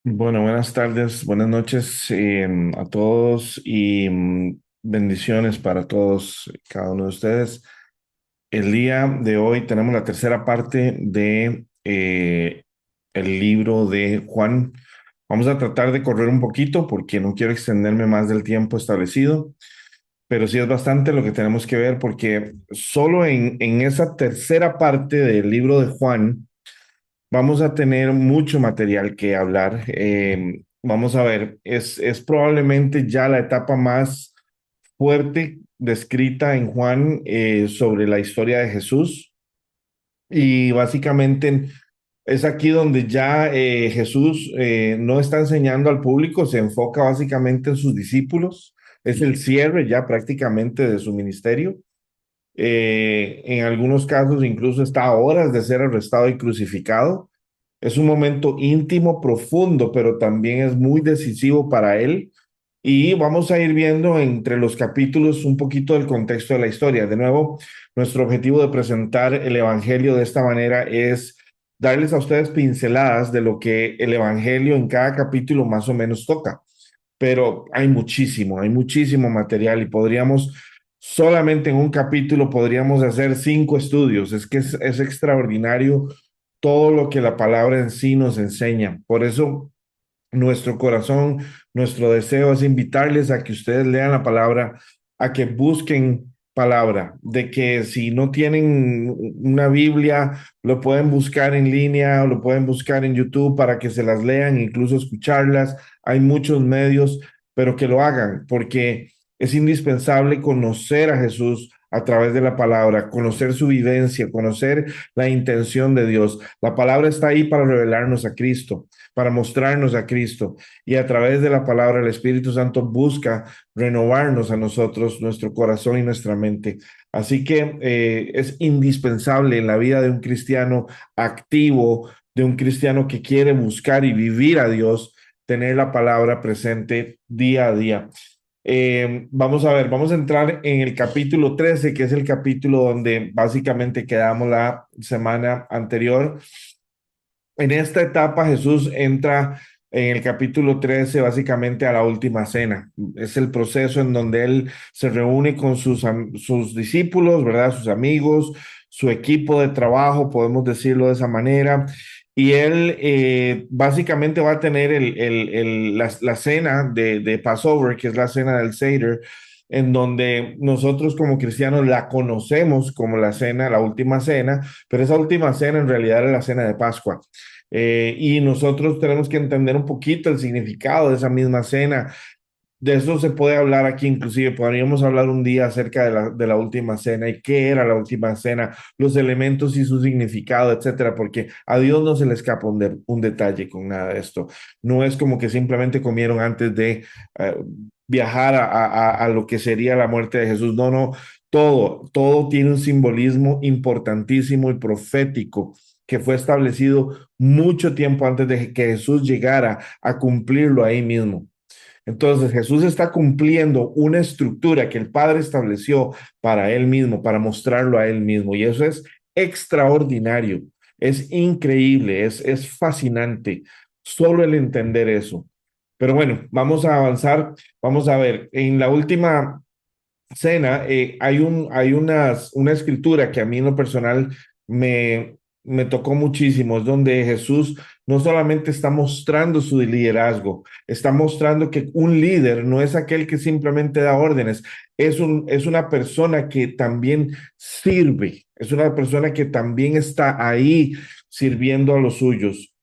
Bueno, buenas tardes, buenas noches a todos y bendiciones para todos, cada uno de ustedes. El día de hoy tenemos la tercera parte de el libro de Juan. Vamos a tratar de correr un poquito porque no quiero extenderme más del tiempo establecido, pero sí es bastante lo que tenemos que ver porque solo en esa tercera parte del libro de Juan vamos a tener mucho material que hablar. Vamos a ver, es probablemente ya la etapa más fuerte descrita en Juan sobre la historia de Jesús. Y básicamente es aquí donde ya Jesús no está enseñando al público, se enfoca básicamente en sus discípulos. Es el cierre ya prácticamente de su ministerio. En algunos casos incluso está a horas de ser arrestado y crucificado. Es un momento íntimo, profundo, pero también es muy decisivo para él. Y vamos a ir viendo entre los capítulos un poquito del contexto de la historia. De nuevo, nuestro objetivo de presentar el Evangelio de esta manera es darles a ustedes pinceladas de lo que el Evangelio en cada capítulo más o menos toca. Pero hay muchísimo material y podríamos, solamente en un capítulo, podríamos hacer 5 estudios. Es que es extraordinario todo lo que la palabra en sí nos enseña. Por eso nuestro corazón, nuestro deseo es invitarles a que ustedes lean la palabra, a que busquen palabra, de que si no tienen una Biblia, lo pueden buscar en línea o lo pueden buscar en YouTube para que se las lean, incluso escucharlas. Hay muchos medios, pero que lo hagan, porque es indispensable conocer a Jesús a través de la palabra, conocer su vivencia, conocer la intención de Dios. La palabra está ahí para revelarnos a Cristo, para mostrarnos a Cristo. Y a través de la palabra, el Espíritu Santo busca renovarnos a nosotros, nuestro corazón y nuestra mente. Así que es indispensable en la vida de un cristiano activo, de un cristiano que quiere buscar y vivir a Dios, tener la palabra presente día a día. Vamos a ver, vamos a entrar en el capítulo 13, que es el capítulo donde básicamente quedamos la semana anterior. En esta etapa Jesús entra en el capítulo 13 básicamente a la última cena. Es el proceso en donde él se reúne con sus discípulos, ¿verdad? Sus amigos, su equipo de trabajo, podemos decirlo de esa manera. Y él básicamente va a tener la cena de Passover, que es la cena del Seder, en donde nosotros como cristianos la conocemos como la cena, la última cena, pero esa última cena en realidad era la cena de Pascua. Y nosotros tenemos que entender un poquito el significado de esa misma cena. De eso se puede hablar aquí, inclusive podríamos hablar un día acerca de la última cena y qué era la última cena, los elementos y su significado, etcétera, porque a Dios no se le escapa un detalle con nada de esto. No es como que simplemente comieron antes de viajar a lo que sería la muerte de Jesús. No, no, todo tiene un simbolismo importantísimo y profético que fue establecido mucho tiempo antes de que Jesús llegara a cumplirlo ahí mismo. Entonces Jesús está cumpliendo una estructura que el Padre estableció para él mismo, para mostrarlo a él mismo. Y eso es extraordinario, es increíble, es fascinante solo el entender eso. Pero bueno, vamos a avanzar. Vamos a ver, en la última cena, una escritura que a mí en lo personal me tocó muchísimo, es donde Jesús no solamente está mostrando su liderazgo, está mostrando que un líder no es aquel que simplemente da órdenes, es una persona que también sirve, es una persona que también está ahí sirviendo a los suyos.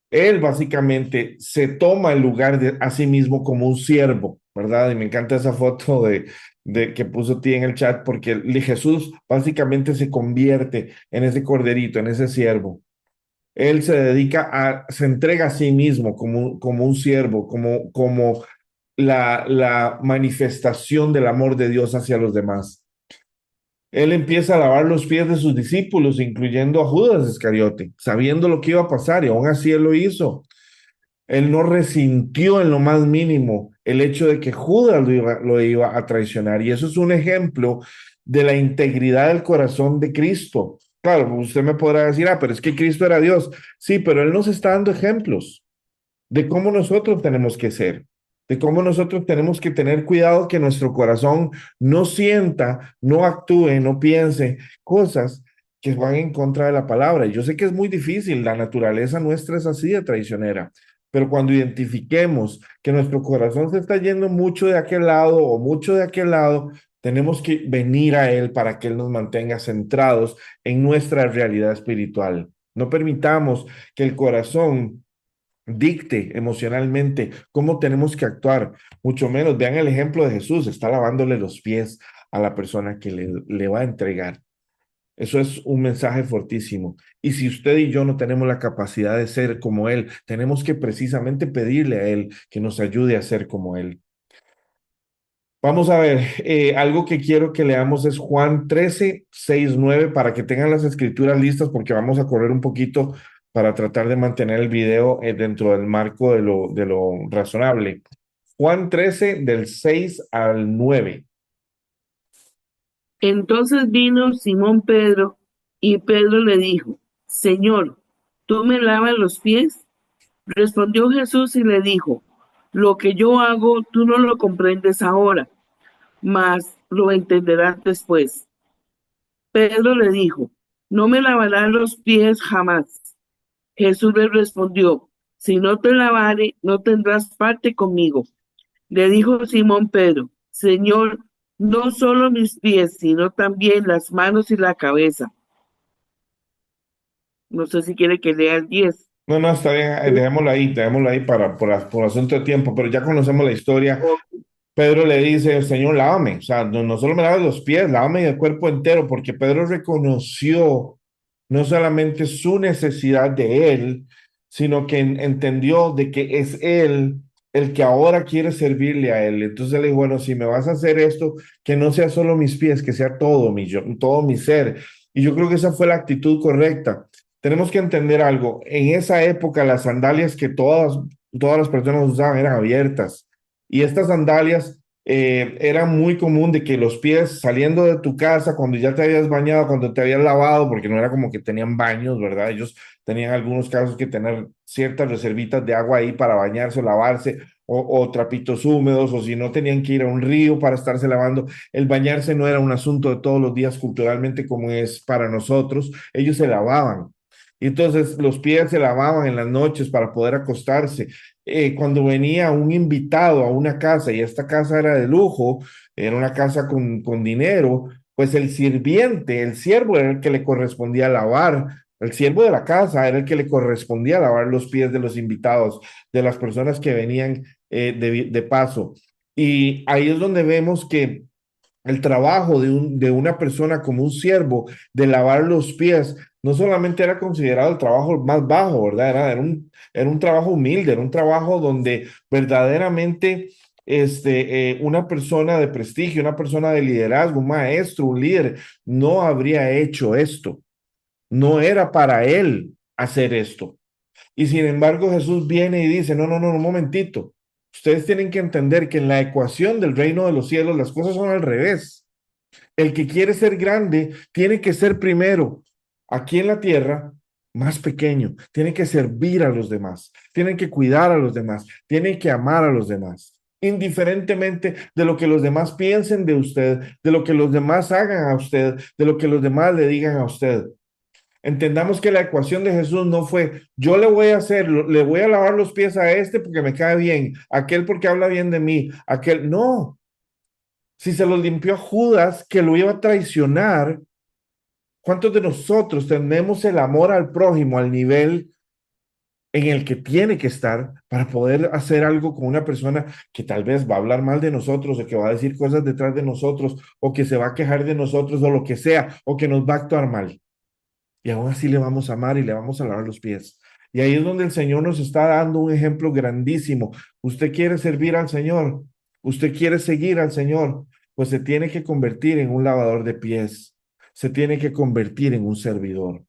Él básicamente se toma el lugar de a sí mismo como un siervo, ¿verdad? Y me encanta esa foto de que puso ti en el chat porque Jesús básicamente se convierte en ese corderito, en ese siervo. Él se entrega a sí mismo como un siervo, como la manifestación del amor de Dios hacia los demás. Él empieza a lavar los pies de sus discípulos, incluyendo a Judas Iscariote, sabiendo lo que iba a pasar y aún así él lo hizo. Él no resintió en lo más mínimo el hecho de que Judas lo iba a traicionar. Y eso es un ejemplo de la integridad del corazón de Cristo. Claro, usted me podrá decir, pero es que Cristo era Dios. Sí, pero Él nos está dando ejemplos. de cómo nosotros tenemos que ser, de cómo nosotros tenemos que tener cuidado que nuestro corazón no sienta, no actúe, no piense cosas que van en contra de la palabra. Y yo sé que es muy difícil, la naturaleza nuestra es así de traicionera, pero cuando identifiquemos que nuestro corazón se está yendo mucho de aquel lado o mucho de aquel lado, tenemos que venir a Él para que Él nos mantenga centrados en nuestra realidad espiritual. No permitamos que el corazón dicte emocionalmente cómo tenemos que actuar, mucho menos. Vean el ejemplo de Jesús, está lavándole los pies a la persona que le va a entregar. Eso es un mensaje fortísimo. Y si usted y yo no tenemos la capacidad de ser como Él, tenemos que precisamente pedirle a Él que nos ayude a ser como Él. Vamos a ver, algo que quiero que leamos es Juan 13, 6, 9, para que tengan las escrituras listas, porque vamos a correr un poquito para tratar de mantener el video dentro del marco de lo razonable. Juan 13 del 6 al 9. Entonces vino Simón Pedro y Pedro le dijo, Señor, ¿tú me lavas los pies? Respondió Jesús y le dijo, lo que yo hago tú no lo comprendes ahora, mas lo entenderás después. Pedro le dijo, no me lavarás los pies jamás. Jesús le respondió, si no te lavare, no tendrás parte conmigo. Le dijo Simón Pedro, Señor, no solo mis pies, sino también las manos y la cabeza. No sé si quiere que lea el 10. No, no, está bien, dejémoslo ahí por asunto de tiempo, pero ya conocemos la historia. O- Pedro le dice, Señor, lávame, o sea, no, no solo me laves los pies, lávame el cuerpo entero, porque Pedro reconoció no solamente su necesidad de él, sino que entendió de que es él el que ahora quiere servirle a él. Entonces le dijo, bueno, si me vas a hacer esto, que no sea solo mis pies, que sea todo mi, todo mi ser. Y yo creo que esa fue la actitud correcta. Tenemos que entender algo. En esa época, las sandalias que todas las personas usaban eran abiertas. Y estas sandalias era muy común de que los pies saliendo de tu casa, cuando ya te habías bañado, cuando te habías lavado, porque no era como que tenían baños, ¿verdad? Ellos tenían algunos casos que tener ciertas reservitas de agua ahí para bañarse o lavarse, o trapitos húmedos, o si no tenían que ir a un río para estarse lavando. El bañarse no era un asunto de todos los días culturalmente como es para nosotros. Ellos se lavaban. Y entonces los pies se lavaban en las noches para poder acostarse. Cuando venía un invitado a una casa y esta casa era de lujo, era una casa con dinero, pues el sirviente, el siervo era el que le correspondía lavar, el siervo de la casa era el que le correspondía lavar los pies de los invitados, de las personas que venían de paso. Y ahí es donde vemos que el trabajo de una persona como un siervo, de lavar los pies, no solamente era considerado el trabajo más bajo, ¿verdad? Era un trabajo humilde, era un trabajo donde verdaderamente una persona de prestigio, una persona de liderazgo, un maestro, un líder, no habría hecho esto. No era para él hacer esto. Y sin embargo, Jesús viene y dice, no, no, no, un momentito. Ustedes tienen que entender que en la ecuación del reino de los cielos las cosas son al revés. El que quiere ser grande tiene que ser primero aquí en la tierra más pequeño, tiene que servir a los demás, tiene que cuidar a los demás, tiene que amar a los demás, indiferentemente de lo que los demás piensen de usted, de lo que los demás hagan a usted, de lo que los demás le digan a usted. Entendamos que la ecuación de Jesús no fue yo le voy a hacer, le voy a lavar los pies a este porque me cae bien, aquel porque habla bien de mí, aquel no. Si se los limpió a Judas, que lo iba a traicionar, ¿cuántos de nosotros tenemos el amor al prójimo al nivel en el que tiene que estar para poder hacer algo con una persona que tal vez va a hablar mal de nosotros o que va a decir cosas detrás de nosotros o que se va a quejar de nosotros o lo que sea o que nos va a actuar mal? Y aún así le vamos a amar y le vamos a lavar los pies. Y ahí es donde el Señor nos está dando un ejemplo grandísimo. Usted quiere servir al Señor, usted quiere seguir al Señor, pues se tiene que convertir en un lavador de pies, se tiene que convertir en un servidor.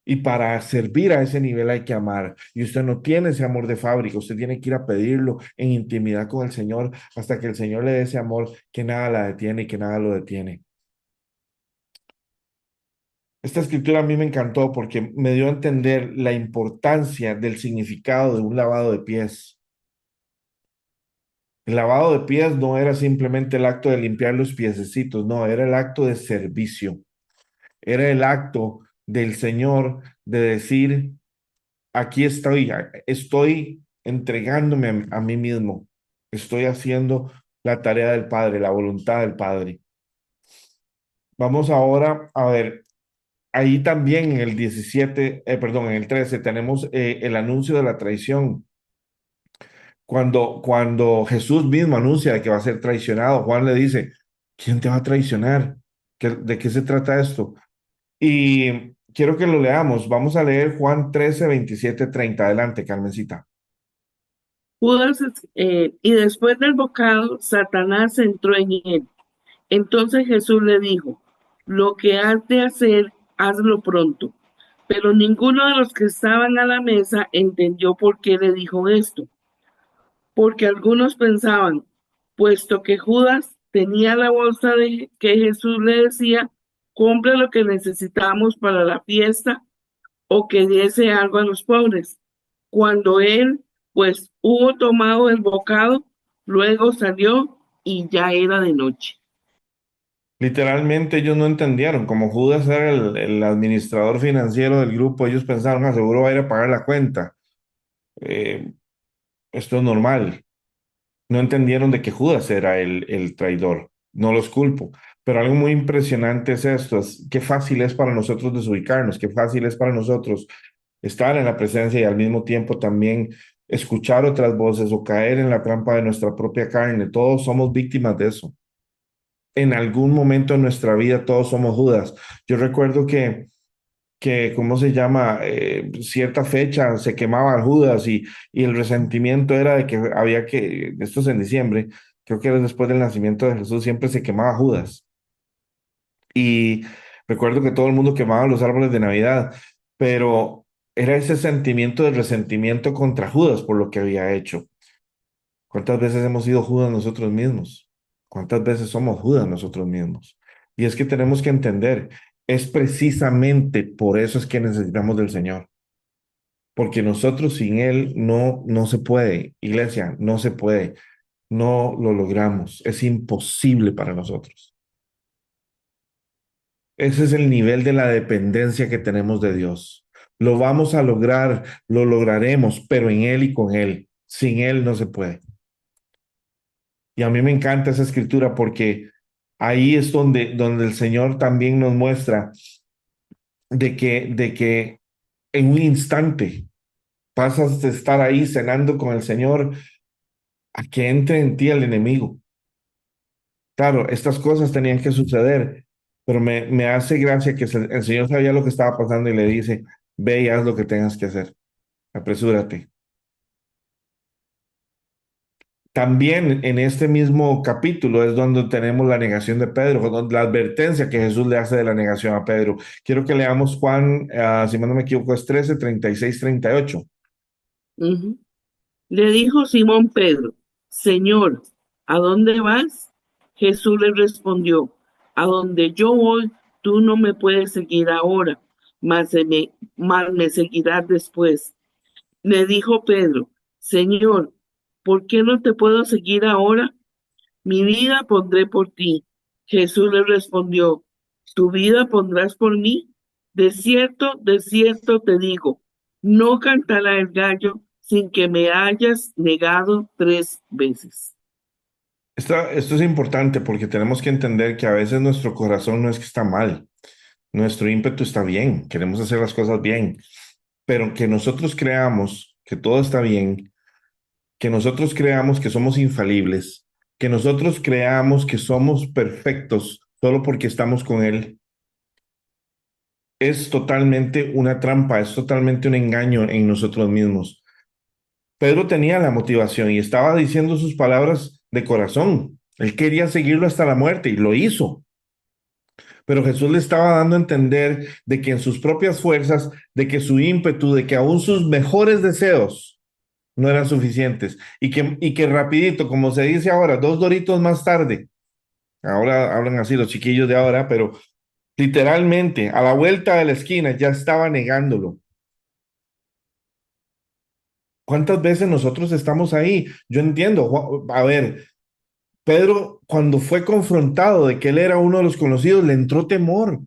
Y para servir a ese nivel hay que amar. Y usted no tiene ese amor de fábrica, usted tiene que ir a pedirlo en intimidad con el Señor hasta que el Señor le dé ese amor que nada la detiene y que nada lo detiene. Esta escritura a mí me encantó porque me dio a entender la importancia del significado de un lavado de pies. El lavado de pies no era simplemente el acto de limpiar los piececitos, no, era el acto de servicio. Era el acto del Señor de decir, aquí estoy, estoy entregándome a mí mismo, estoy haciendo la tarea del Padre, la voluntad del Padre. Vamos ahora a ver, ahí también en el 17, perdón, en el 13 tenemos el anuncio de la traición. Cuando Jesús mismo anuncia de que va a ser traicionado, Juan le dice, ¿quién te va a traicionar? ¿De qué se trata esto? Y quiero que lo leamos. Vamos a leer Juan 13, 27, 30. Adelante, Carmencita. Judas, y después del bocado, Satanás entró en él. Entonces Jesús le dijo, lo que has de hacer, hazlo pronto. Pero ninguno de los que estaban a la mesa entendió por qué le dijo esto, porque algunos pensaban, puesto que Judas tenía la bolsa de que Jesús le decía, compre lo que necesitamos para la fiesta o que diese algo a los pobres. Cuando él, pues, hubo tomado el bocado, luego salió y ya era de noche. Literalmente ellos no entendieron. Como Judas era el administrador financiero del grupo, ellos pensaron, "Ah, seguro va a ir a pagar la cuenta. Eh, Esto es normal." No entendieron de que Judas era el traidor. No los culpo. Pero algo muy impresionante es esto, es qué fácil es para nosotros desubicarnos, qué fácil es para nosotros estar en la presencia y al mismo tiempo también escuchar otras voces o caer en la trampa de nuestra propia carne. Todos somos víctimas de eso. En algún momento de nuestra vida todos somos Judas. Yo recuerdo ¿cómo se llama? Cierta fecha se quemaba Judas y el resentimiento era de que esto es en diciembre, creo que era después del nacimiento de Jesús, siempre se quemaba Judas. Y recuerdo que todo el mundo quemaba los árboles de Navidad, pero era ese sentimiento de resentimiento contra Judas por lo que había hecho. ¿Cuántas veces hemos sido Judas nosotros mismos? ¿Cuántas veces somos Judas nosotros mismos? Y es que tenemos que entender, es precisamente por eso es que necesitamos del Señor, porque nosotros sin Él no se puede, iglesia, no se puede, no lo logramos, es imposible para nosotros. Ese es el nivel de la dependencia que tenemos de Dios. Lo vamos a lograr, lo lograremos, pero en Él y con Él. Sin Él no se puede. Y a mí me encanta esa escritura porque ahí es donde el Señor también nos muestra de que en un instante pasas de estar ahí cenando con el Señor a que entre en ti el enemigo. Claro, estas cosas tenían que suceder, pero me hace gracia que el Señor sabía lo que estaba pasando y le dice, ve y haz lo que tengas que hacer, apresúrate. También en este mismo capítulo es donde tenemos la negación de Pedro, la advertencia que Jesús le hace de la negación a Pedro. Quiero que leamos Juan, si no me equivoco, es 13, 36, 38. Ujú. Le dijo Simón Pedro, Señor, ¿a dónde vas? Jesús le respondió, a donde yo voy, tú no me puedes seguir ahora, mas me seguirás después. Le dijo Pedro, Señor, ¿por qué no te puedo seguir ahora? Mi vida pondré por ti. Jesús le respondió, ¿tu vida pondrás por mí? De cierto te digo, no cantará el gallo sin que me hayas negado 3 veces. Esto es importante porque tenemos que entender que a veces nuestro corazón no es que está mal, nuestro ímpetu está bien, queremos hacer las cosas bien, pero que nosotros creamos que todo está bien, que nosotros creamos que somos infalibles, que nosotros creamos que somos perfectos solo porque estamos con Él, es totalmente una trampa, es totalmente un engaño en nosotros mismos. Pedro tenía la motivación y estaba diciendo sus palabras de corazón. Él quería seguirlo hasta la muerte y lo hizo. Pero Jesús le estaba dando a entender de que en sus propias fuerzas, de que su ímpetu, de que aún sus mejores deseos no eran suficientes y que rapidito, como se dice ahora, 2 doritos más tarde, ahora hablan así los chiquillos de ahora, pero Literalmente, a la vuelta de la esquina ya estaba negándolo. ¿Cuántas veces nosotros estamos ahí? Yo entiendo, a ver, Pedro cuando fue confrontado de que él era uno de los conocidos, le entró temor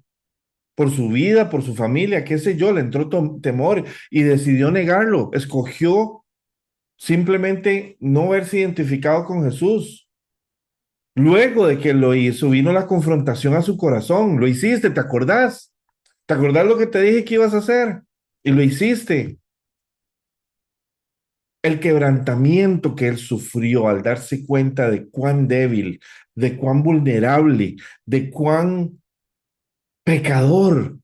por su vida, por su familia, qué sé yo, le entró temor y decidió negarlo. Escogió simplemente no verse identificado con Jesús. Luego de que lo hizo, vino la confrontación a su corazón. Lo hiciste, ¿te acordás? ¿Te acordás lo que te dije que ibas a hacer? Y lo hiciste. El quebrantamiento que él sufrió al darse cuenta de cuán débil, de cuán vulnerable, de cuán pecador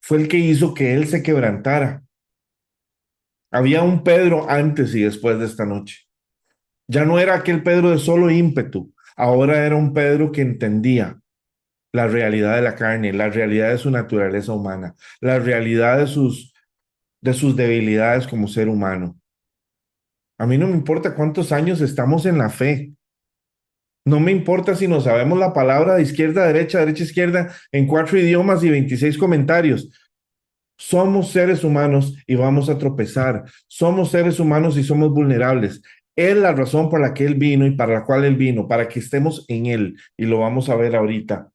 fue el que hizo que él se quebrantara. Había un Pedro antes y después de esta noche. Ya no era aquel Pedro de solo ímpetu, ahora era un Pedro que entendía la realidad de la carne, la realidad de su naturaleza humana, la realidad de sus debilidades como ser humano. A mí no me importa cuántos años estamos en la fe. No me importa si no sabemos la palabra de izquierda a derecha, derecha a izquierda, en 4 idiomas y 26 comentarios. Somos seres humanos y vamos a tropezar. Somos seres humanos y somos vulnerables. Es la razón por la que Él vino y para la cual Él vino, para que estemos en Él. Y lo vamos a ver ahorita.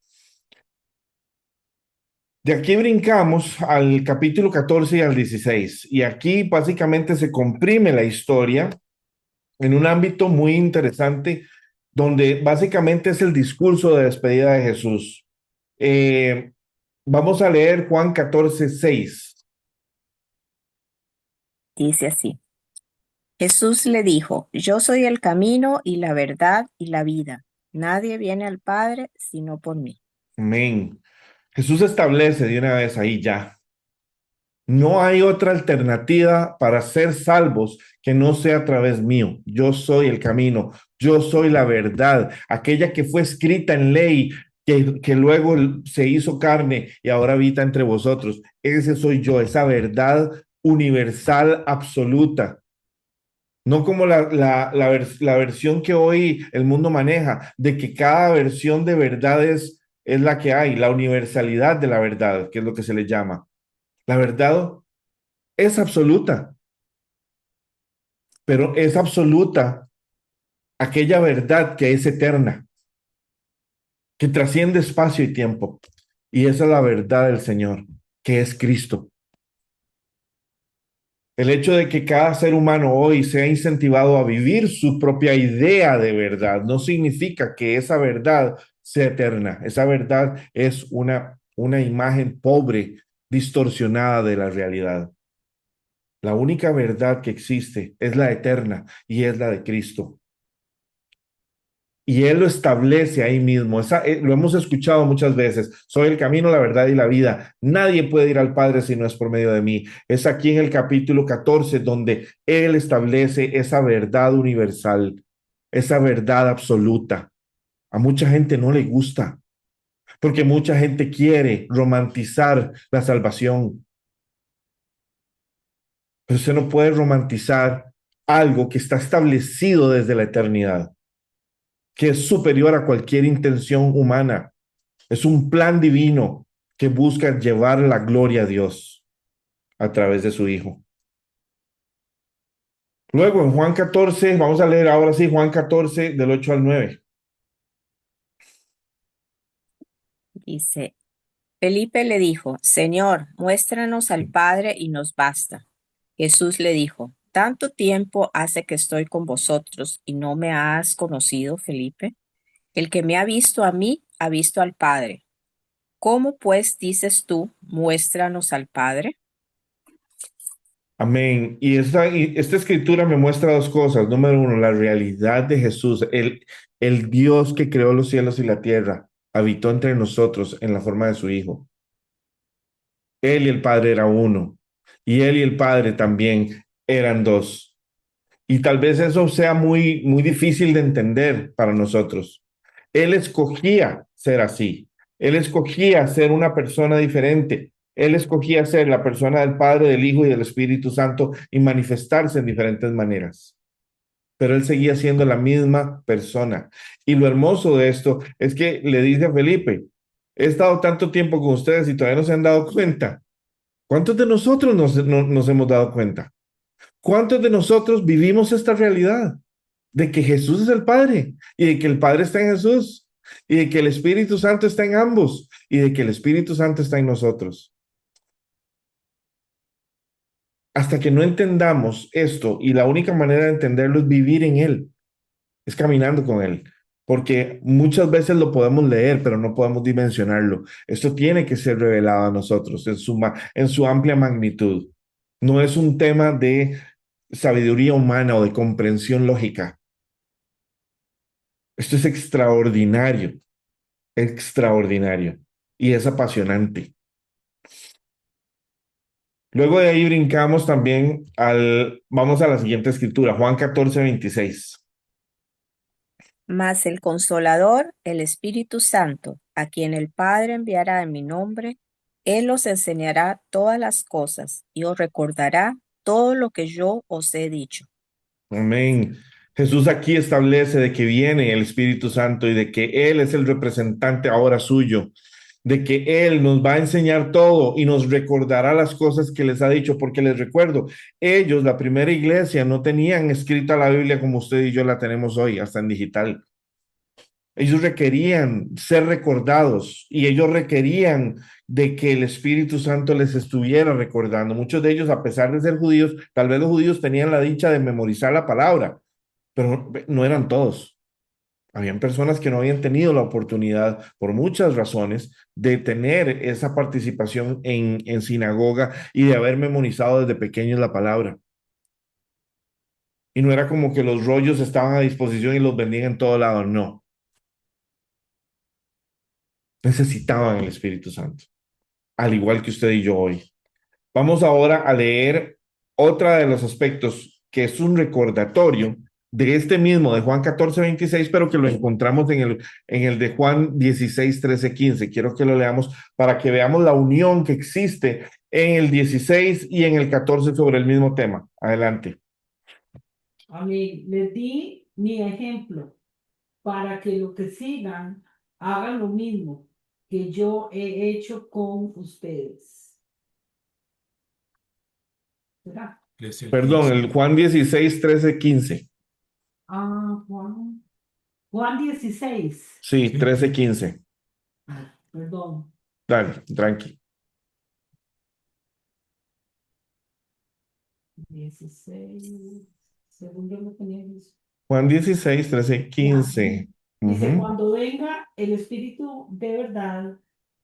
De aquí brincamos al capítulo 14 y al 16. Y aquí básicamente se comprime la historia en un ámbito muy interesante, donde básicamente es el discurso de despedida de Jesús. Eh, Vamos a leer Juan 14:6. Dice así. Jesús le dijo, yo soy el camino y la verdad y la vida. Nadie viene al Padre sino por mí. Amén. Jesús establece de una vez ahí ya. No hay otra alternativa para ser salvos que no sea a través mío. Yo soy el camino, yo soy la verdad, aquella que fue escrita en ley, que luego se hizo carne y ahora habita entre vosotros. Ese soy yo, esa verdad universal absoluta. No como la versión que hoy el mundo maneja, de que cada versión de verdad es la que hay, la universalidad de la verdad, que es lo que se le llama. La verdad es absoluta, pero es absoluta aquella verdad que es eterna, que trasciende espacio y tiempo. Y esa es la verdad del Señor, que es Cristo. El hecho de que cada ser humano hoy sea incentivado a vivir su propia idea de verdad no significa que esa verdad sea eterna. Esa verdad es una imagen pobre, distorsionada de la realidad. La única verdad que existe es la eterna y es la de Cristo. Y Él lo establece ahí mismo. Lo hemos escuchado muchas veces. Soy el camino, la verdad y la vida. Nadie puede ir al Padre si no es por medio de mí. Es aquí en el capítulo 14 donde Él establece esa verdad universal, esa verdad absoluta. A mucha gente no le gusta, porque mucha gente quiere romantizar la salvación. Pero usted no puede romantizar algo que está establecido desde la eternidad, que es superior a cualquier intención humana. Es un plan divino que busca llevar la gloria a Dios a través de su Hijo. Luego en Juan 14, vamos a leer ahora sí Juan 14 del 8 al 9. Dice, Felipe le dijo, Señor, muéstranos al Padre y nos basta. Jesús le dijo, ¿tanto tiempo hace que estoy con vosotros y no me has conocido, Felipe? El que me ha visto a mí, ha visto al Padre. ¿Cómo pues dices tú, muéstranos al Padre? Amén. Y esta escritura me muestra dos cosas. Número uno, la realidad de Jesús, el Dios que creó los cielos y la tierra, habitó entre nosotros en la forma de su Hijo. Él y el Padre era uno. Y él y el Padre también eran dos. Y tal vez eso sea muy, muy difícil de entender para nosotros. Él escogía ser así. Él escogía ser una persona diferente. Él escogía ser la persona del Padre, del Hijo y del Espíritu Santo y manifestarse en diferentes maneras. pero él seguía siendo la misma persona. Y lo hermoso de esto es que le dice a Felipe, he estado tanto tiempo con ustedes y todavía no se han dado cuenta. ¿Cuántos de nosotros nos hemos dado cuenta? ¿Cuántos de nosotros vivimos esta realidad de que Jesús es el Padre y de que el Padre está en Jesús y de que el Espíritu Santo está en ambos y de que el Espíritu Santo está en nosotros? Hasta que no entendamos esto, y la única manera de entenderlo es vivir en Él, es caminando con Él, porque muchas veces lo podemos leer, pero no podemos dimensionarlo. Esto tiene que ser revelado a nosotros en su amplia magnitud. No es un tema de sabiduría humana o de comprensión lógica. Esto es extraordinario, extraordinario, y es apasionante. Luego de ahí brincamos también vamos a la siguiente escritura, Juan 14:26. Mas el Consolador, el Espíritu Santo, a quien el Padre enviará en mi nombre, Él os enseñará todas las cosas y os recordará todo lo que yo os he dicho. Amén. Jesús aquí establece de que viene el Espíritu Santo y de que Él es el representante ahora suyo, de que Él nos va a enseñar todo y nos recordará las cosas que les ha dicho, porque les recuerdo, ellos, la primera iglesia, no tenían escrita la Biblia como usted y yo la tenemos hoy, hasta en digital. Ellos requerían ser recordados y ellos requerían de que el Espíritu Santo les estuviera recordando. Muchos de ellos, a pesar de ser judíos, tal vez los judíos tenían la dicha de memorizar la palabra, pero no eran todos. Habían personas que no habían tenido la oportunidad, por muchas razones, de tener esa participación en sinagoga y de haber memorizado desde pequeños la palabra. Y no era como que los rollos estaban a disposición y los vendían en todo lado, no. Necesitaban el Espíritu Santo, al igual que usted y yo hoy. Vamos ahora a leer otra de los aspectos que es un recordatorio de este mismo, de Juan 14:26, pero que lo encontramos en el de Juan 16:13-15. Quiero que lo leamos para que veamos la unión que existe en el 16 y en el 14 sobre el mismo tema. Adelante. Amén. Les di mi ejemplo para que lo que sigan hagan lo mismo que yo he hecho con ustedes. ¿Verdad? Perdón, el Juan 16:13-15. Juan 16. Sí, 13-15. Perdón. Dale, tranqui. 16. Según yo lo tenía visto. Juan 16, 13, 15. Dice, Ujú. cuando venga el Espíritu de verdad,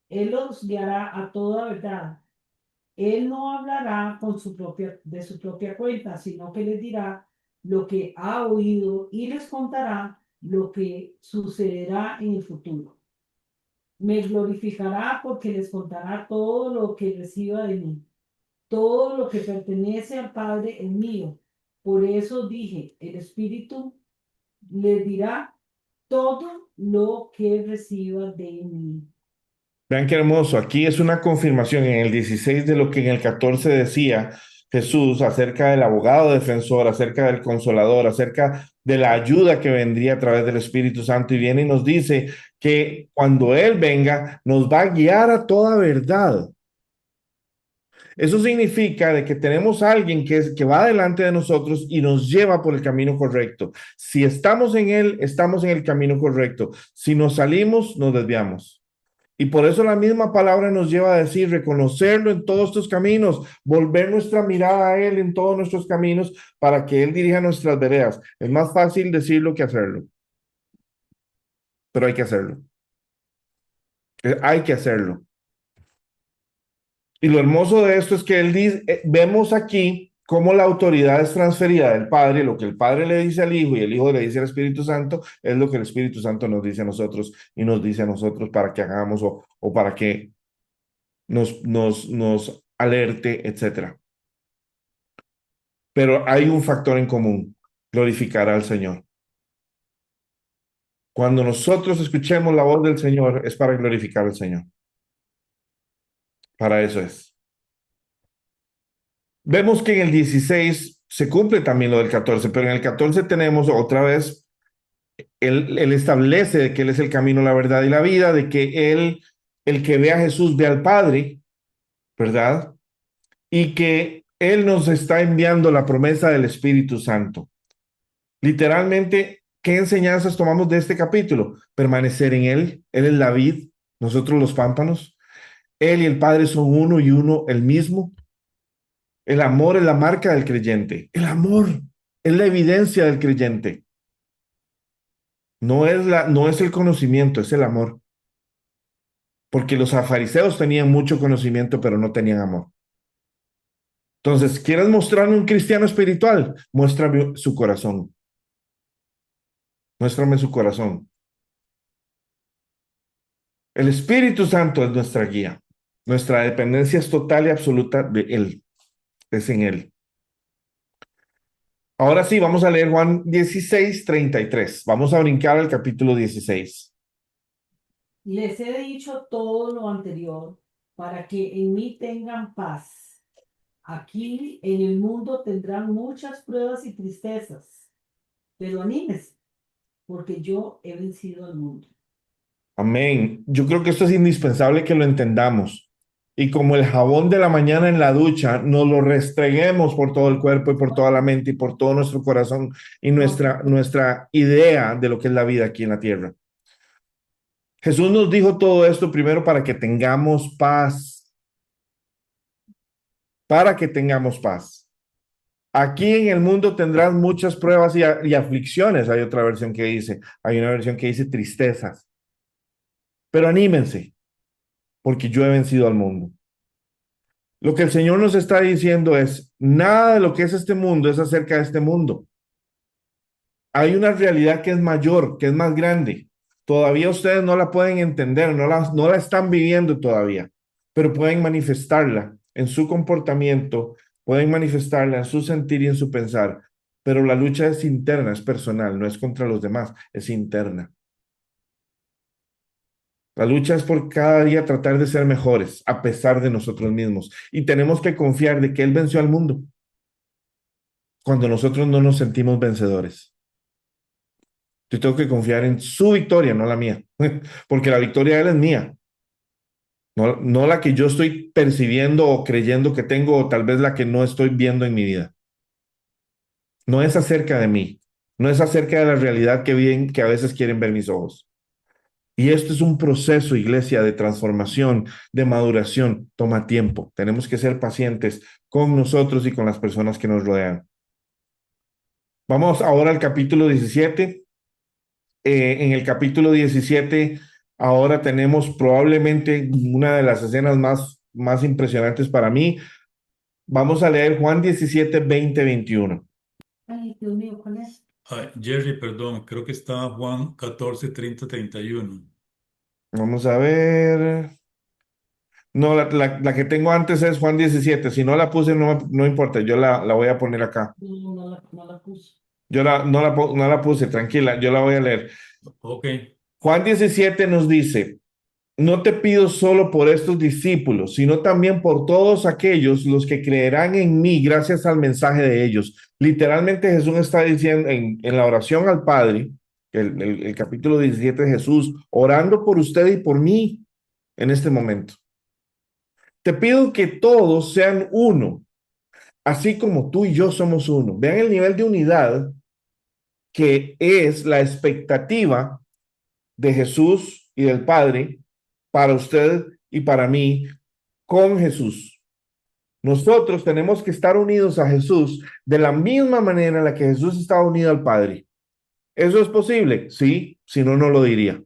Él los guiará a toda verdad. Él no hablará de su propia cuenta, sino que les dirá lo que ha oído y les contará lo que sucederá en el futuro. Me glorificará porque les contará todo lo que reciba de mí. Todo lo que pertenece al Padre es mío. Por eso dije, el Espíritu les dirá todo lo que reciba de mí. Vean qué hermoso. Aquí es una confirmación en el 16 de lo que en el 14 decía Jesús acerca del abogado defensor, acerca del consolador, acerca de la ayuda que vendría a través del Espíritu Santo. Y viene y nos dice que cuando Él venga, nos va a guiar a toda verdad. Eso significa de que tenemos a alguien que va delante de nosotros y nos lleva por el camino correcto. Si estamos en Él, estamos en el camino correcto. Si nos salimos, nos desviamos. Y por eso la misma palabra nos lleva a decir, reconocerlo en todos tus caminos, volver nuestra mirada a Él en todos nuestros caminos para que Él dirija nuestras veredas. Es más fácil decirlo que hacerlo, pero hay que hacerlo. Hay que hacerlo. Y lo hermoso de esto es que Él dice, vemos aquí cómo la autoridad es transferida del Padre, lo que el Padre le dice al Hijo y el Hijo le dice al Espíritu Santo, es lo que el Espíritu Santo nos dice a nosotros y nos dice a nosotros para que hagamos o para que nos alerte, etcétera. Pero hay un factor en común, glorificar al Señor. Cuando nosotros escuchemos la voz del Señor, es para glorificar al Señor. Para eso es. Vemos que en el 16 se cumple también lo del 14, pero en el 14 tenemos otra vez, él establece de que Él es el camino, la verdad y la vida, de que Él, el que ve a Jesús, ve al Padre, ¿verdad? Y que Él nos está enviando la promesa del Espíritu Santo. Literalmente, ¿qué enseñanzas tomamos de este capítulo? Permanecer en Él es la vid, nosotros los pámpanos. Él y el Padre son uno y uno el mismo. El amor es la marca del creyente. El amor es la evidencia del creyente. No es el conocimiento, es el amor. Porque los fariseos tenían mucho conocimiento, pero no tenían amor. Entonces, ¿quieres mostrarme un cristiano espiritual? Muéstrame su corazón. Muéstrame su corazón. El Espíritu Santo es nuestra guía. Nuestra dependencia es total y absoluta de Él. Es en Él. Ahora sí, vamos a leer Juan 16:33. Vamos a brincar al capítulo 16. Les he dicho todo lo anterior para que en mí tengan paz. Aquí en el mundo tendrán muchas pruebas y tristezas, pero anímense, porque yo he vencido al mundo. Amén. Yo creo que esto es indispensable que lo entendamos. Y como el jabón de la mañana en la ducha, nos lo restreguemos por todo el cuerpo y por toda la mente y por todo nuestro corazón y nuestra idea de lo que es la vida aquí en la tierra. Jesús nos dijo todo esto primero para que tengamos paz. Para que tengamos paz. Aquí en el mundo tendrás muchas pruebas y aflicciones. Hay otra versión que dice, hay una versión que dice tristezas. Pero anímense, porque yo he vencido al mundo. Lo que el Señor nos está diciendo es, nada de lo que es este mundo es acerca de este mundo. Hay una realidad que es mayor, que es más grande. Todavía ustedes no la pueden entender, no la están viviendo todavía, pero pueden manifestarla en su comportamiento, pueden manifestarla en su sentir y en su pensar. Pero la lucha es interna, es personal, no es contra los demás, es interna. La lucha es por cada día tratar de ser mejores, a pesar de nosotros mismos. Y tenemos que confiar de que Él venció al mundo cuando nosotros no nos sentimos vencedores. Yo tengo que confiar en su victoria, no la mía, porque la victoria de Él es mía, no la que yo estoy percibiendo o creyendo que tengo, o tal vez la que no estoy viendo en mi vida. No es acerca de mí, no es acerca de la realidad que a veces quieren ver mis ojos. Y esto es un proceso, iglesia, de transformación, de maduración. Toma tiempo. Tenemos que ser pacientes con nosotros y con las personas que nos rodean. Vamos ahora al capítulo 17. En el capítulo 17, ahora tenemos probablemente una de las escenas más impresionantes para mí. Vamos a leer Juan 17, 20, 21. Ay, Dios mío, ¿cuál es? Jerry, perdón, creo que está Juan 14, 30, 31. Vamos a ver. No, la que tengo antes es Juan 17. Si no la puse, no importa. Yo la voy a poner acá. No la puse. No la puse, tranquila. Yo la voy a leer. Ok. Juan 17 nos dice, no te pido solo por estos discípulos, sino también por todos aquellos los que creerán en mí gracias al mensaje de ellos. Literalmente Jesús está diciendo en la oración al Padre, el capítulo 17 de Jesús, orando por usted y por mí en este momento. Te pido que todos sean uno, así como tú y yo somos uno. Vean el nivel de unidad que es la expectativa de Jesús y del Padre para usted y para mí con Jesús. Nosotros tenemos que estar unidos a Jesús de la misma manera en la que Jesús estaba unido al Padre. ¿Eso es posible? Sí, si no, no lo diría.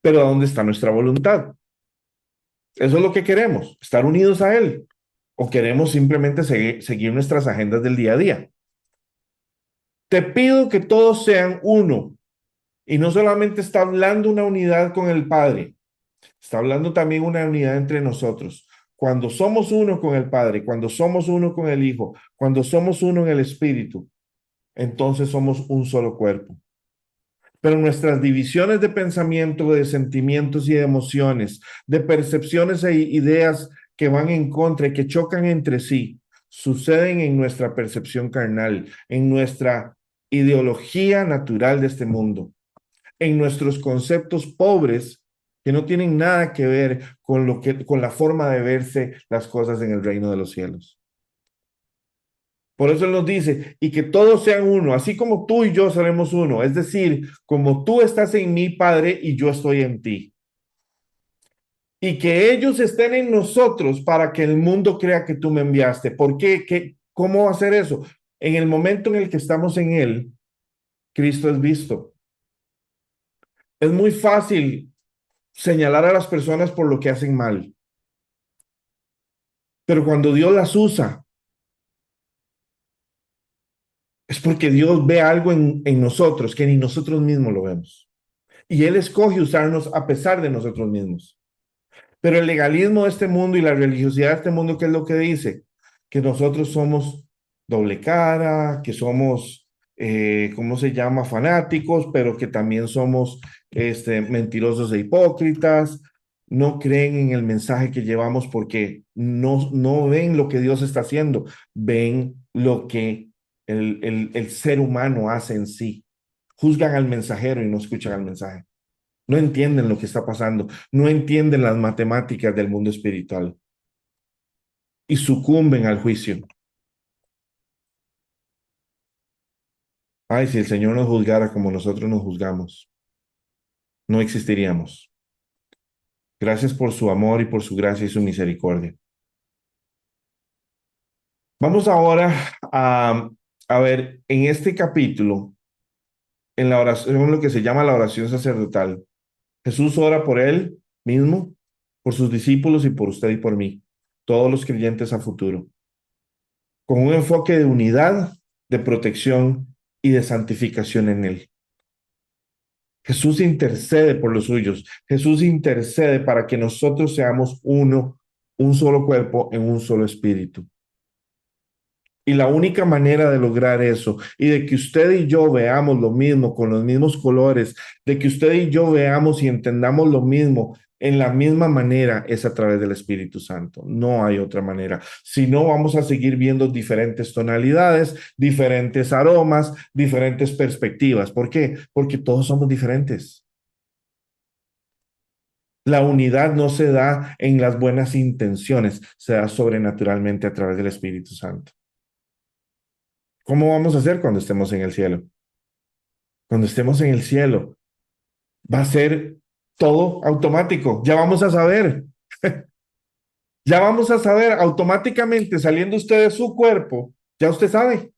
Pero ¿dónde está nuestra voluntad? Eso es lo que queremos, estar unidos a Él. ¿O queremos simplemente seguir nuestras agendas del día a día? Te pido que todos sean uno. Y no solamente está hablando una unidad con el Padre, está hablando también una unidad entre nosotros. Cuando somos uno con el Padre, cuando somos uno con el Hijo, cuando somos uno en el Espíritu, entonces somos un solo cuerpo. Pero nuestras divisiones de pensamiento, de sentimientos y de emociones, de percepciones e ideas que van en contra y que chocan entre sí, suceden en nuestra percepción carnal, en nuestra ideología natural de este mundo, en nuestros conceptos pobres que no tienen nada que ver con la forma de verse las cosas en el reino de los cielos. Por eso Él nos dice, y que todos sean uno, así como tú y yo seremos uno, es decir, como tú estás en mí, Padre, y yo estoy en ti. Y que ellos estén en nosotros para que el mundo crea que tú me enviaste. ¿Por qué? ¿Cómo va a hacer eso? En el momento en el que estamos en Él, Cristo es visto. Es muy fácil señalar a las personas por lo que hacen mal. Pero cuando Dios las usa, es porque Dios ve algo en nosotros que ni nosotros mismos lo vemos. Y Él escoge usarnos a pesar de nosotros mismos. Pero el legalismo de este mundo y la religiosidad de este mundo, ¿qué es lo que dice? Que nosotros somos doble cara, que somos, ¿cómo se llama? Fanáticos, pero que también somos mentirosos e hipócritas. No creen en el mensaje que llevamos porque no ven lo que Dios está haciendo, ven lo que el ser humano hace en sí. Juzgan al mensajero y no escuchan al mensaje. No entienden lo que está pasando, no entienden las matemáticas del mundo espiritual y sucumben al juicio. Ay, si el Señor nos juzgara como nosotros nos juzgamos, no existiríamos. Gracias por su amor y por su gracia y su misericordia. Vamos ahora a ver en este capítulo, en la oración, lo que se llama la oración sacerdotal. Jesús ora por él mismo, por sus discípulos y por usted y por mí, todos los creyentes a futuro, con un enfoque de unidad, de protección y de santificación en él. Jesús intercede por los suyos. Jesús intercede para que nosotros seamos uno, un solo cuerpo en un solo espíritu. Y la única manera de lograr eso y de que usted y yo veamos lo mismo, con los mismos colores, de que usted y yo veamos y entendamos lo mismo en la misma manera, es a través del Espíritu Santo. No hay otra manera. Si no, vamos a seguir viendo diferentes tonalidades, diferentes aromas, diferentes perspectivas. ¿Por qué? Porque todos somos diferentes. La unidad no se da en las buenas intenciones, se da sobrenaturalmente a través del Espíritu Santo. ¿Cómo vamos a hacer cuando estemos en el cielo? Cuando estemos en el cielo, va a ser todo automático. Ya vamos a saber. Ya vamos a saber automáticamente saliendo usted de su cuerpo. Ya usted sabe.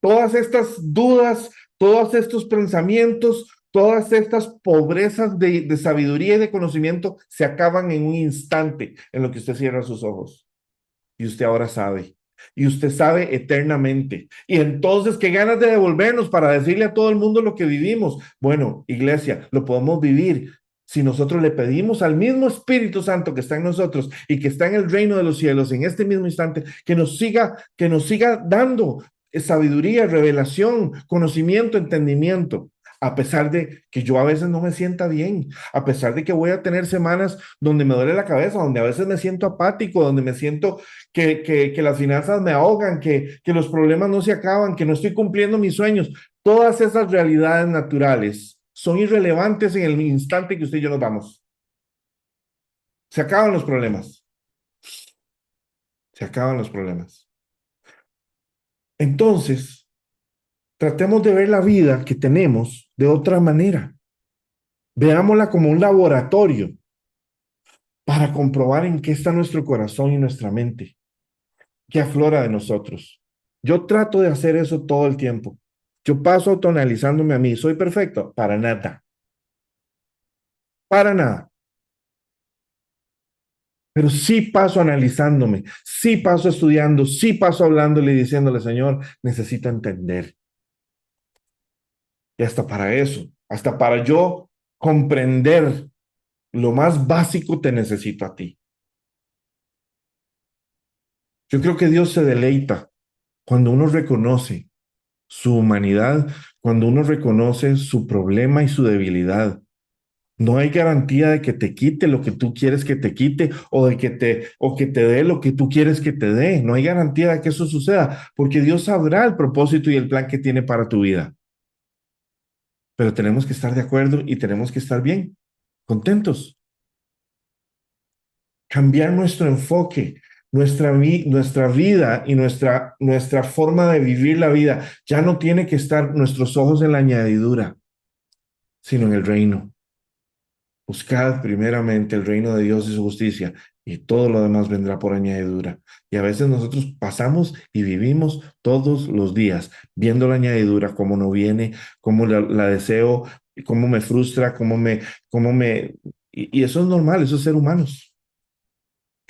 Todas estas dudas, todos estos pensamientos, todas estas pobrezas de sabiduría y de conocimiento se acaban en un instante en lo que usted cierra sus ojos. Y usted ahora sabe. Y usted sabe eternamente. Y entonces, qué ganas de devolvernos para decirle a todo el mundo lo que vivimos. Bueno, iglesia, lo podemos vivir si nosotros le pedimos al mismo Espíritu Santo que está en nosotros y que está en el reino de los cielos en este mismo instante, que nos siga dando sabiduría, revelación, conocimiento, entendimiento. A pesar de que yo a veces no me sienta bien, a pesar de que voy a tener semanas donde me duele la cabeza, donde a veces me siento apático, donde me siento que las finanzas me ahogan, que los problemas no se acaban, que no estoy cumpliendo mis sueños. Todas esas realidades naturales son irrelevantes en el instante que usted y yo nos vamos. Se acaban los problemas. Se acaban los problemas. Entonces, tratemos de ver la vida que tenemos de otra manera. Veámosla como un laboratorio para comprobar en qué está nuestro corazón y nuestra mente, qué aflora de nosotros. Yo trato de hacer eso todo el tiempo. Yo paso autoanalizándome a mí. ¿Soy perfecto? Para nada. Para nada. Pero sí paso analizándome, sí paso estudiando, sí paso hablándole y diciéndole, Señor, necesito entender. Y hasta para eso, hasta para yo comprender lo más básico, te necesito a ti. Yo creo que Dios se deleita cuando uno reconoce su humanidad, cuando uno reconoce su problema y su debilidad. No hay garantía de que te quite lo que tú quieres que te quite o de que te dé lo que tú quieres que te dé. No hay garantía de que eso suceda, porque Dios sabrá el propósito y el plan que tiene para tu vida. Pero tenemos que estar de acuerdo y tenemos que estar bien, contentos. Cambiar nuestro enfoque, nuestra vida y nuestra forma de vivir la vida. Ya no tiene que estar nuestros ojos en la añadidura, sino en el reino. Buscad primeramente el reino de Dios y su justicia, y todo lo demás vendrá por añadidura. Y a veces nosotros pasamos y vivimos todos los días viendo la añadidura, cómo no viene, cómo la deseo, cómo me frustra, cómo me... Y eso es normal, eso es ser humanos.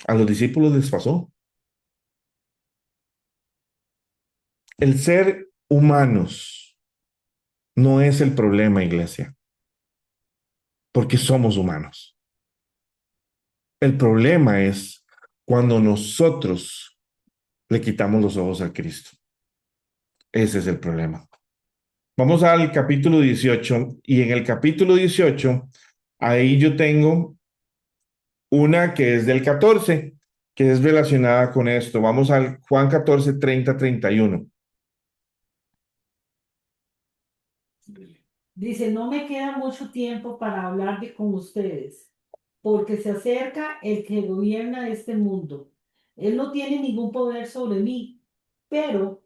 A los discípulos les pasó. El ser humanos no es el problema, iglesia, porque somos humanos. El problema es cuando nosotros le quitamos los ojos a Cristo. Ese es el problema. Vamos al capítulo 18 y en el capítulo 18, ahí yo tengo una que es del 14, que es relacionada con esto. Vamos al Juan 14, 30, 31. Dice, no me queda mucho tiempo para hablar con ustedes, porque se acerca el que gobierna este mundo. Él no tiene ningún poder sobre mí, pero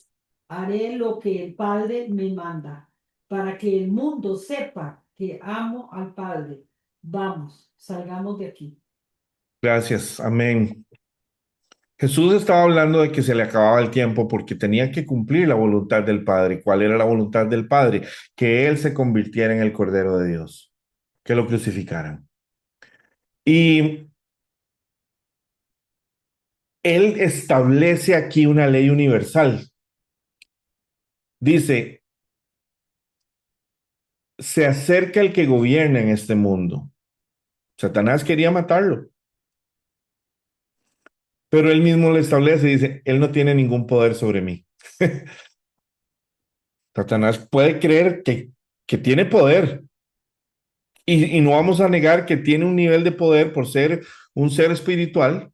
haré lo que el Padre me manda, para que el mundo sepa que amo al Padre. Vamos, salgamos de aquí. Gracias, amén. Jesús estaba hablando de que se le acababa el tiempo porque tenía que cumplir la voluntad del Padre. ¿Cuál era la voluntad del Padre? Que Él se convirtiera en el Cordero de Dios, que lo crucificaran. Y Él establece aquí una ley universal. Dice, se acerca el que gobierna en este mundo. Satanás quería matarlo, pero Él mismo le establece, dice, Él no tiene ningún poder sobre mí. Satanás puede creer que tiene poder, y no vamos a negar que tiene un nivel de poder por ser un ser espiritual,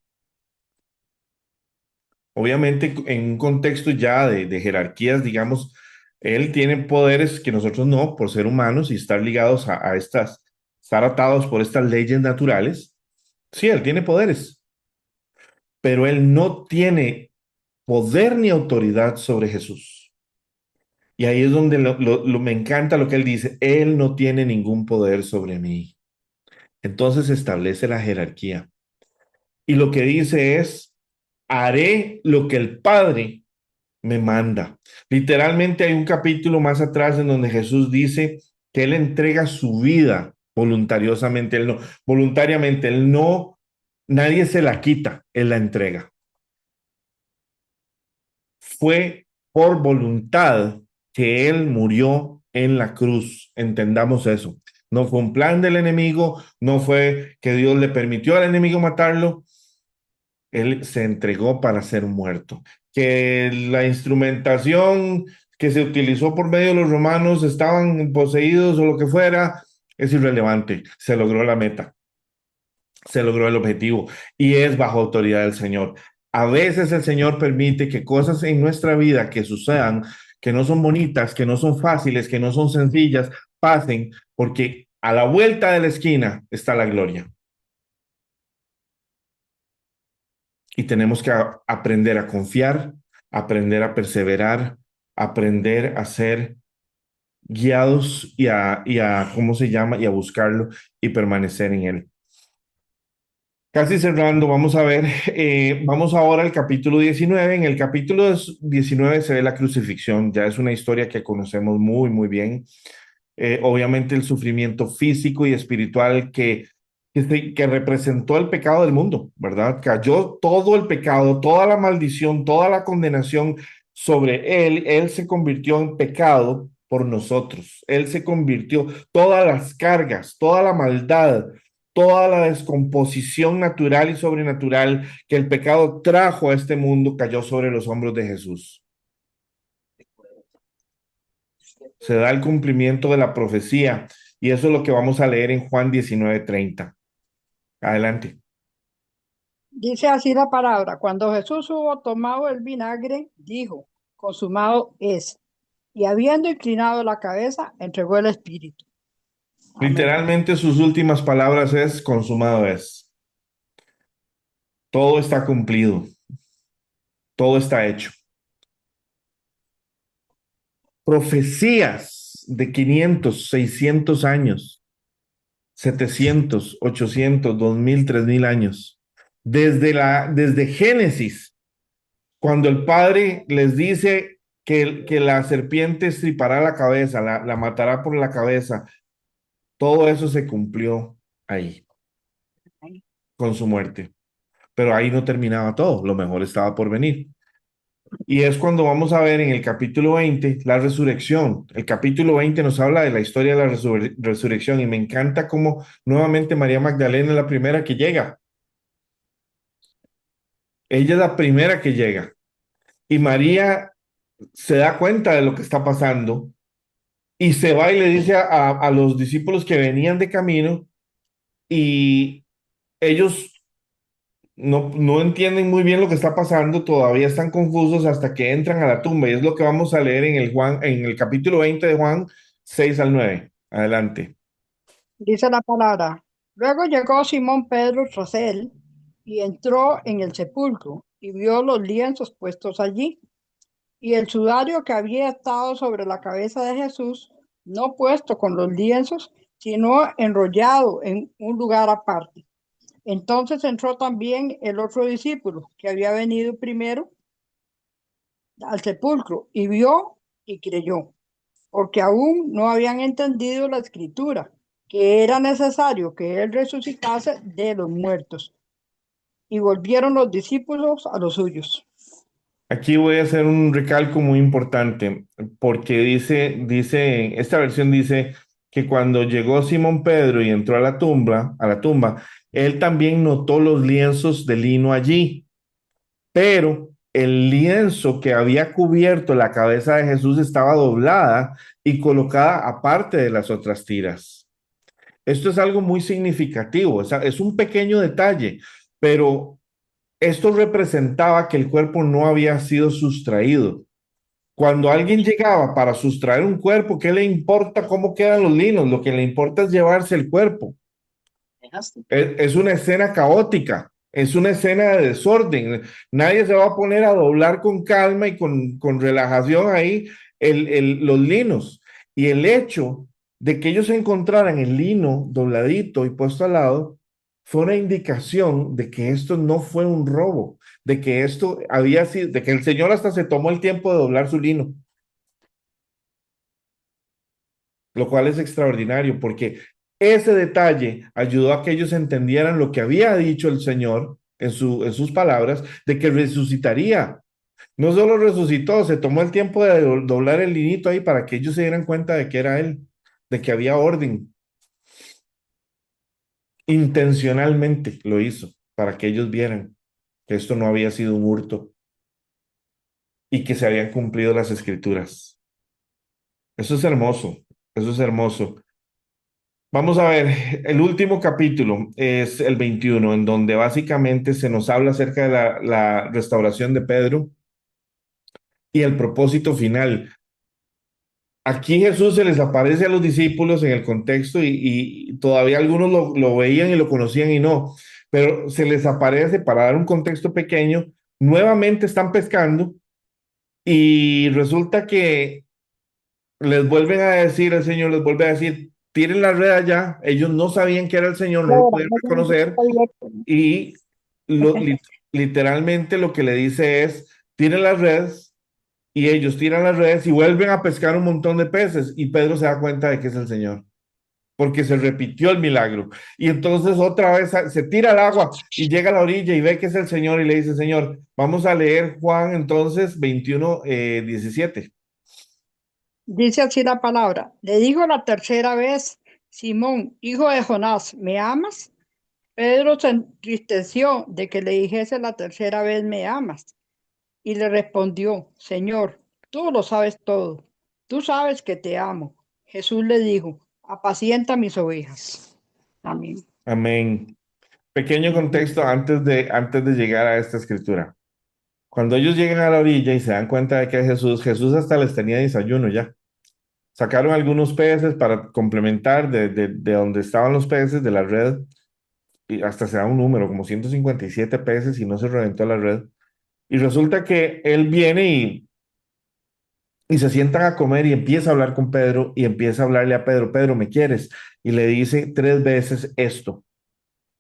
obviamente en un contexto ya de jerarquías, digamos, él tiene poderes que nosotros no, por ser humanos y estar ligados estar atados por estas leyes naturales. Sí, él tiene poderes, pero él no tiene poder ni autoridad sobre Jesús. Y ahí es donde me encanta lo que él dice, él no tiene ningún poder sobre mí. Entonces establece la jerarquía. Y lo que dice es, haré lo que el Padre me manda. Literalmente hay un capítulo más atrás en donde Jesús dice que Él entrega su vida voluntariosamente, voluntariamente, Él no, nadie se la quita, Él la entrega. Fue por voluntad que Él murió en la cruz, entendamos eso. No fue un plan del enemigo, no fue que Dios le permitió al enemigo matarlo, él se entregó para ser muerto. Que la instrumentación que se utilizó por medio de los romanos estaban poseídos o lo que fuera, es irrelevante. Se logró la meta, se logró el objetivo y es bajo autoridad del Señor. A veces el Señor permite que cosas en nuestra vida que sucedan, que no son bonitas, que no son fáciles, que no son sencillas, pasen porque a la vuelta de la esquina está la gloria. Y tenemos que aprender a confiar, aprender a perseverar, aprender a ser guiados ¿cómo se llama? Y a buscarlo y permanecer en él. Casi cerrando, vamos a ver, vamos ahora al capítulo 19. En el capítulo 19 se ve la crucifixión, ya es una historia que conocemos muy, muy bien. Obviamente el sufrimiento físico y espiritual que representó el pecado del mundo, ¿verdad? Cayó todo el pecado, toda la maldición, toda la condenación sobre él. Él se convirtió en pecado por nosotros. Él se convirtió, todas las cargas, toda la maldad, toda la descomposición natural y sobrenatural que el pecado trajo a este mundo cayó sobre los hombros de Jesús. Se da el cumplimiento de la profecía Y eso es lo que vamos a leer en Juan 19:30. Adelante. Dice así la palabra. Cuando Jesús hubo tomado el vinagre, dijo, consumado es. Y habiendo inclinado la cabeza, entregó el espíritu. Amén. Literalmente sus últimas palabras es consumado es. Todo está cumplido. Todo está hecho. Profecías de 500, 600 años, 700, 800, 2000, 3000 años. Desde Génesis, cuando el Padre les dice que la serpiente estripará la cabeza, la matará por la cabeza, todo eso se cumplió ahí, con su muerte. Pero ahí no terminaba todo, lo mejor estaba por venir. Y es cuando vamos a ver en el capítulo 20 la resurrección. El capítulo 20 nos habla de la historia de la resurrección y me encanta cómo nuevamente María Magdalena es la primera que llega. Ella es la primera que llega. Y María se da cuenta de lo que está pasando y se va y le dice a los discípulos que venían de camino y ellos no entienden muy bien lo que está pasando, todavía están confusos hasta que entran a la tumba y es lo que vamos a leer en el capítulo 20 de Juan 6 al 9. Adelante. Dice la palabra. Luego llegó Simón Pedro tras él y entró en el sepulcro y vio los lienzos puestos allí y el sudario que había estado sobre la cabeza de Jesús, no puesto con los lienzos, sino enrollado en un lugar aparte. Entonces entró también el otro discípulo que había venido primero al sepulcro y vio y creyó, porque aún no habían entendido la escritura, que era necesario que él resucitase de los muertos. Y volvieron los discípulos a los suyos. Aquí voy a hacer un recalco muy importante porque esta versión dice que cuando llegó Simón Pedro y entró a la tumba, él también notó los lienzos de lino allí, pero el lienzo que había cubierto la cabeza de Jesús estaba doblada y colocada aparte de las otras tiras. Esto es algo muy significativo, es un pequeño detalle, pero esto representaba que el cuerpo no había sido sustraído. Cuando alguien llegaba para sustraer un cuerpo, ¿qué le importa cómo quedan los linos? Lo que le importa es llevarse el cuerpo. Es una escena caótica, es una escena de desorden. Nadie se va a poner a doblar con calma y con relajación ahí los linos. Y el hecho de que ellos encontraran el lino dobladito y puesto al lado fue una indicación de que esto no fue un robo, de que esto había sido, de que el Señor hasta se tomó el tiempo de doblar su lino, lo cual es extraordinario porque ese detalle ayudó a que ellos entendieran lo que había dicho el Señor en sus palabras, de que resucitaría. No solo resucitó, se tomó el tiempo de doblar el linito ahí para que ellos se dieran cuenta de que era Él, de que había orden. Intencionalmente lo hizo para que ellos vieran que esto no había sido un hurto y que se habían cumplido las escrituras. Eso es hermoso, eso es hermoso. Vamos a ver, el último capítulo es el 21, en donde básicamente se nos habla acerca de la restauración de Pedro y el propósito final. Aquí Jesús se les aparece a los discípulos en el contexto y todavía algunos lo veían y lo conocían y no, pero se les aparece para dar un contexto pequeño. Nuevamente están pescando y resulta que les vuelven a decir, el Señor les vuelve a decir, tiren la red allá. Ellos no sabían que era el Señor, no lo podían reconocer y lo, literalmente lo que le dice es, tiren las redes y ellos tiran las redes y vuelven a pescar un montón de peces y Pedro se da cuenta de que es el Señor, porque se repitió el milagro. Y entonces otra vez se tira al agua y llega a la orilla y ve que es el Señor y le dice, Señor, vamos a leer Juan entonces 21, 17. Dice así la palabra. Le dijo la tercera vez, Simón, hijo de Jonás, ¿me amas? Pedro se entristeció de que le dijese la tercera vez, ¿me amas? Y le respondió, Señor, tú lo sabes todo. Tú sabes que te amo. Jesús le dijo, apacienta mis ovejas. Amén. Amén. Pequeño contexto antes de llegar a esta escritura. Cuando ellos llegan a la orilla y se dan cuenta de que es Jesús, Jesús hasta les tenía desayuno ya. Sacaron algunos peces para complementar de donde estaban los peces, de la red, y hasta se da un número, como 157 peces y no se reventó la red. Y resulta que él viene y se sientan a comer y empieza a hablar con Pedro y empieza a hablarle a Pedro, Pedro, ¿me quieres? Y le dice 3 veces esto.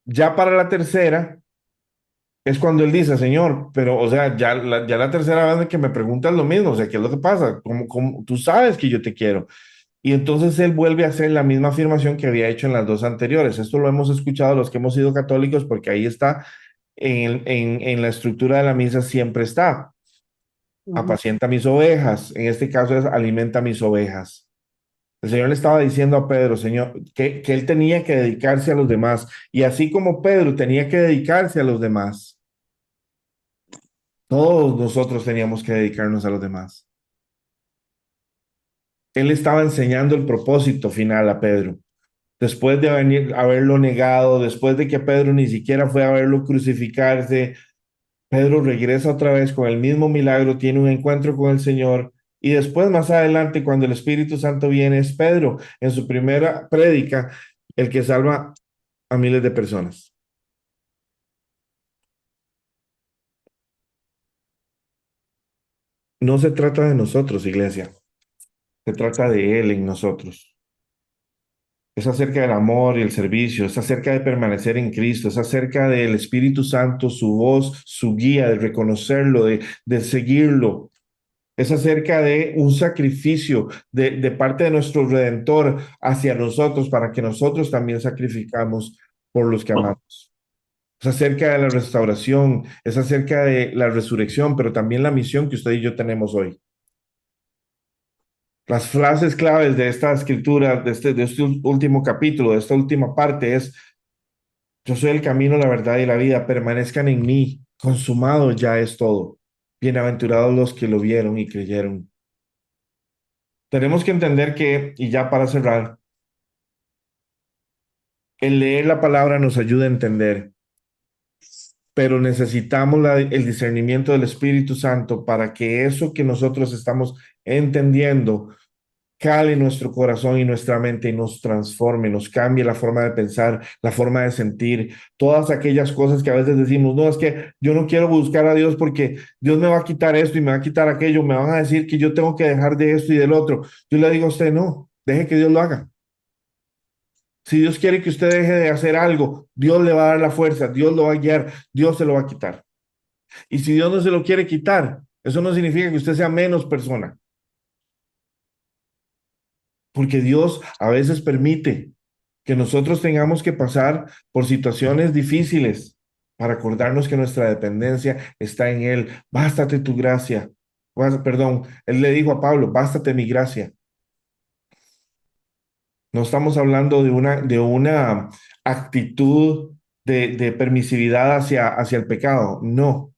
Ya para la tercera es cuando él dice, Señor, pero o sea, ya la tercera vez que me preguntas lo mismo, o sea, ¿qué es lo que pasa? ¿Cómo? Tú sabes que yo te quiero. Y entonces él vuelve a hacer la misma afirmación que había hecho en las dos anteriores. Esto lo hemos escuchado los que hemos sido católicos porque ahí está, en la estructura de la misa siempre está. Apacienta mis ovejas. En este caso es alimenta mis ovejas. El Señor le estaba diciendo a Pedro, Señor, que él tenía que dedicarse a los demás. Y así como Pedro tenía que dedicarse a los demás, todos nosotros teníamos que dedicarnos a los demás. Él estaba enseñando el propósito final a Pedro. Después de haberlo negado, después de que Pedro ni siquiera fue a verlo crucificarse, Pedro regresa otra vez con el mismo milagro, tiene un encuentro con el Señor y después más adelante cuando el Espíritu Santo viene es Pedro en su primera prédica el que salva a miles de personas. No se trata de nosotros, iglesia, se trata de Él en nosotros. Es acerca del amor y el servicio, es acerca de permanecer en Cristo, es acerca del Espíritu Santo, su voz, su guía, de reconocerlo, de seguirlo. Es acerca de un sacrificio de parte de nuestro Redentor hacia nosotros para que nosotros también sacrificamos por los que amamos. Es acerca de la restauración, es acerca de la resurrección, pero también la misión que usted y yo tenemos hoy. Las frases claves de esta escritura, de este último capítulo, de esta última parte es, yo soy el camino, la verdad y la vida, permanezcan en mí, consumado ya es todo. Bienaventurados los que lo vieron y creyeron. Tenemos que entender que, y ya para cerrar, el leer la palabra nos ayuda a entender, pero necesitamos el discernimiento del Espíritu Santo para que eso que nosotros estamos entendiendo cale en nuestro corazón y nuestra mente y nos transforme, nos cambie la forma de pensar, la forma de sentir, todas aquellas cosas que a veces decimos, no, es que yo no quiero buscar a Dios porque Dios me va a quitar esto y me va a quitar aquello, me van a decir que yo tengo que dejar de esto y del otro. Yo le digo a usted, no, deje que Dios lo haga. Si Dios quiere que usted deje de hacer algo, Dios le va a dar la fuerza, Dios lo va a guiar, Dios se lo va a quitar. Y si Dios no se lo quiere quitar, eso no significa que usted sea menos persona. Porque Dios a veces permite que nosotros tengamos que pasar por situaciones difíciles para acordarnos que nuestra dependencia está en Él. Bástate tu gracia. Perdón, Él le dijo a Pablo, bástate mi gracia. No estamos hablando de una actitud de permisividad hacia el pecado. No.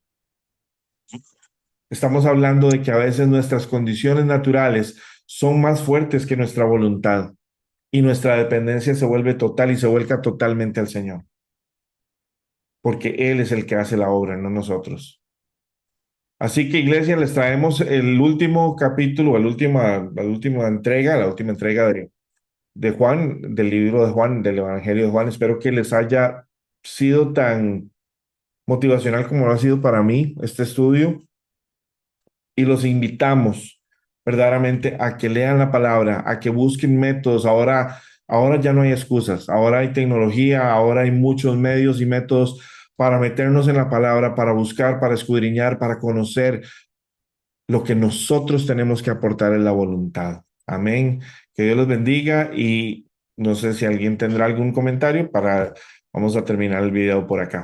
Estamos hablando de que a veces nuestras condiciones naturales son más fuertes que nuestra voluntad y nuestra dependencia se vuelve total y se vuelca totalmente al Señor. Porque Él es el que hace la obra, no nosotros. Así que, iglesia, les traemos el último capítulo, la última entrega de Juan, del libro de Juan, del Evangelio de Juan. Espero que les haya sido tan motivacional como lo ha sido para mí este estudio. Y los invitamos verdaderamente a que lean la palabra, a que busquen métodos. Ahora ya no hay excusas, ahora hay tecnología, ahora hay muchos medios y métodos para meternos en la palabra, para buscar, para escudriñar, para conocer lo que nosotros tenemos que aportar en la voluntad. Amén. Que Dios los bendiga y no sé si alguien tendrá algún comentario vamos a terminar el video por acá.